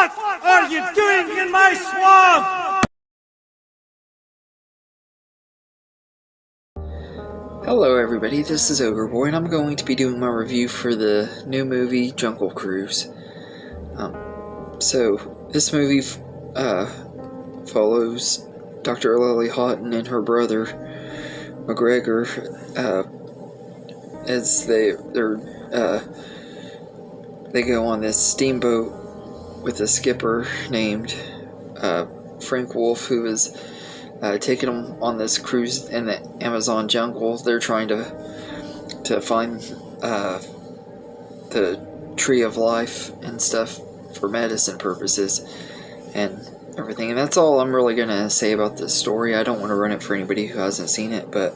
What are you doing in my swamp? Hello everybody, this is Ogreboy, and I'm going to be doing my review for the new movie, Jungle Cruise. So, this movie follows Dr. Lily Houghton and her brother, McGregor, as they go on this steamboat with a skipper named Frank Wolf, who is taking them on this cruise in the Amazon jungle. They're trying to find the tree of life and stuff for medicine purposes and everything. And that's all I'm really gonna say about this story. I don't want to run it for anybody who hasn't seen it, but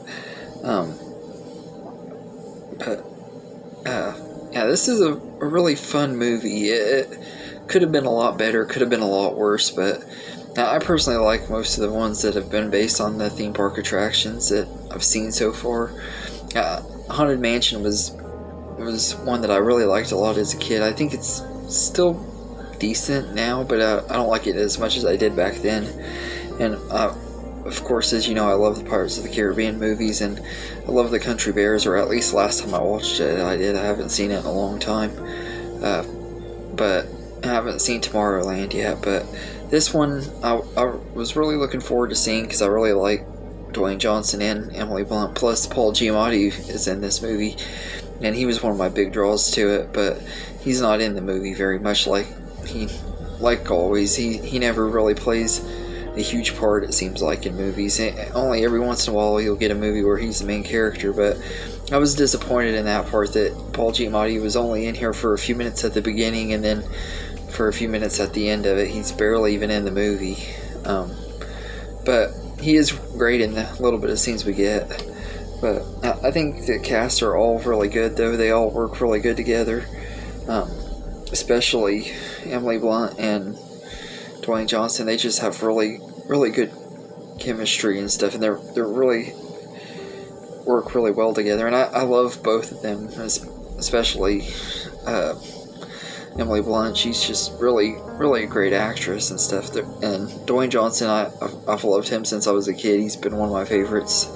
yeah, this is a really fun movie. It could have been a lot better, could have been a lot worse, but I personally like most of the ones that have been based on the theme park attractions that I've seen so far. Haunted Mansion was one that I really liked a lot as a kid. I think it's still decent now, but I don't like it as much as I did back then. And of course, as you know, I love the Pirates of the Caribbean movies, and I love the Country Bears, or at least last time I watched it, I did. I haven't seen it in a long time, but I haven't seen Tomorrowland yet. But this one, I was really looking forward to seeing, because I really like Dwayne Johnson and Emily Blunt. Plus, Paul Giamatti is in this movie, and he was one of my big draws to it. But he's not in the movie very much. Like always, he never really plays a huge part, it seems like, in movies. Only every once in a while you'll get a movie where he's the main character, but I was disappointed in that part, that Paul Giamatti was only in here for a few minutes at the beginning, and then for a few minutes at the end of it. He's barely even in the movie. But he is great in the little bit of scenes we get. But I think the cast are all really good, though. They all work really good together. Especially Emily Blunt and Dwayne Johnson. They just have really good chemistry and stuff, and they're really work really well together. And I love both of them, especially Emily Blunt. She's just really a great actress and stuff. And Dwayne Johnson, I've loved him since I was a kid. He's been one of my favorites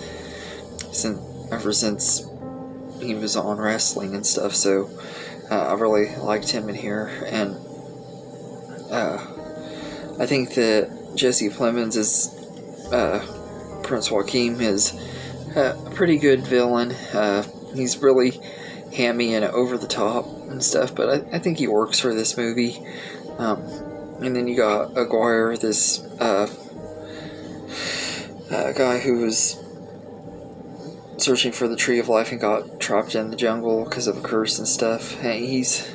ever since he was on wrestling and stuff. So I really liked him in here, and I think that Jesse Plemons as Prince Joachim is a pretty good villain. He's really hammy and over the top and stuff, but I think he works for this movie. And then you got Aguirre, this guy who was searching for the Tree of Life and got trapped in the jungle because of a curse and stuff. And he's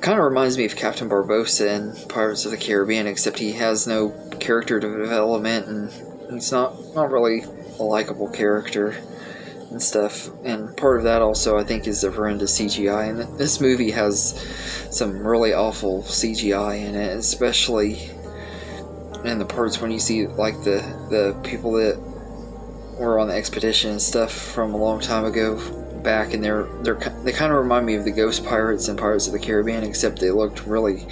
kind of reminds me of Captain Barbossa in Pirates of the Caribbean, except he has no character development, and he's not really a likable character and stuff. And part of that also, I think, is the horrendous CGI. And this movie has some really awful CGI in it, especially in the parts when you see like the people that were on the expedition and stuff from a long time ago back, and they kind of remind me of the Ghost Pirates and Pirates of the Caribbean, except they looked really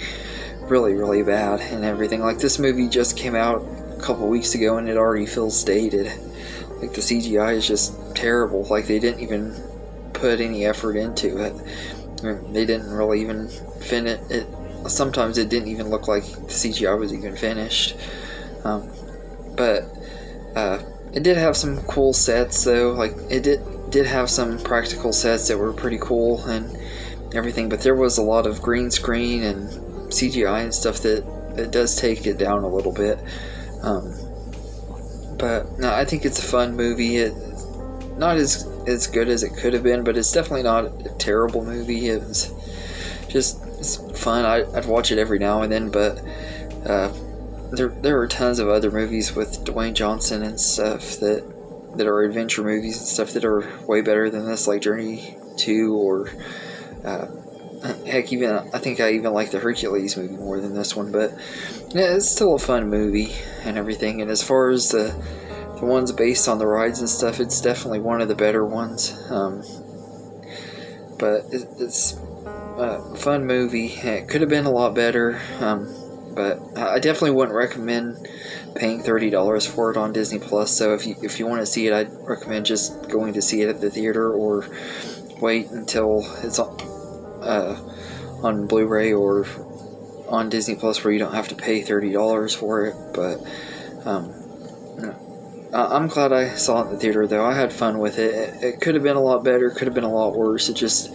bad and everything. Like, this movie just came out a couple weeks ago and it already feels dated. Like, the CGI is just terrible. Like, they didn't even put any effort into it. They didn't really even finish it. Sometimes it didn't even look like the CGI was even finished. But it did have some cool sets, though. Like, it did have some practical sets that were pretty cool and everything, but there was a lot of green screen and CGI and stuff that does take it down a little bit. But no, I think it's a fun movie. It's not as good as it could have been, but it's definitely not a terrible movie. It's fun. I'd watch it every now and then, but there are tons of other movies with Dwayne Johnson and stuff that are adventure movies and stuff that are way better than this, like Journey 2, or heck, I think I even like the Hercules movie more than this one. But yeah, it's still a fun movie and everything. And as far as the ones based on the rides and stuff, it's definitely one of the better ones. But it's a fun movie. It could have been a lot better. but I definitely wouldn't recommend paying $30 for it on Disney Plus. So if you want to see it, I'd recommend just going to see it at the theater, or wait until it's on Blu-ray or on Disney Plus, where you don't have to pay $30 for it. But I'm glad I saw it in the theater, though. I had fun with it. It could have been a lot better, could have been a lot worse. It's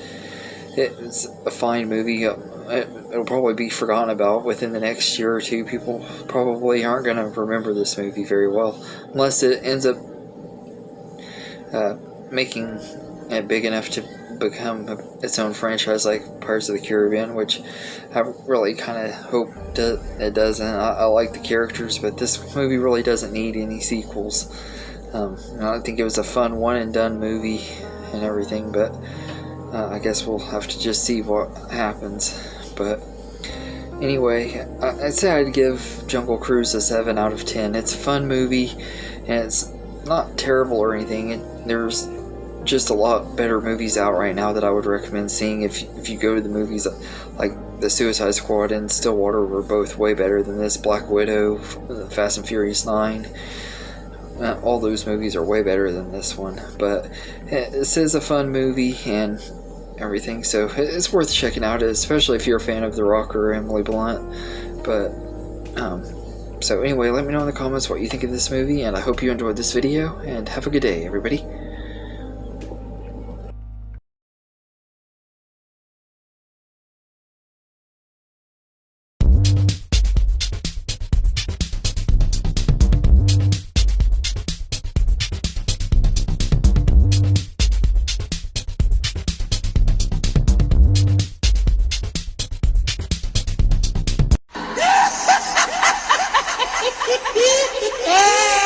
a fine movie. It'll probably be forgotten about within the next year or two. People probably aren't going to remember this movie very well, unless it ends up making it big enough to become its own franchise, like Pirates of the Caribbean, which I really kind of hope it doesn't. I like the characters, but this movie really doesn't need any sequels. I think it was a fun one and done movie and everything, but I guess we'll have to just see what happens. But anyway, I'd say I'd give Jungle Cruise a 7 out of 10. It's a fun movie, and it's not terrible or anything. There's just a lot better movies out right now that I would recommend seeing if you go to the movies. Like the Suicide Squad and Stillwater were both way better than this. Black Widow, Fast and Furious 9, all those movies are way better than this one. But this is a fun movie and everything, so it's worth checking out, especially if you're a fan of The Rock or Emily Blunt. But so anyway, let me know in the comments what you think of this movie, and I hope you enjoyed this video, and have a good day, everybody. Yeah!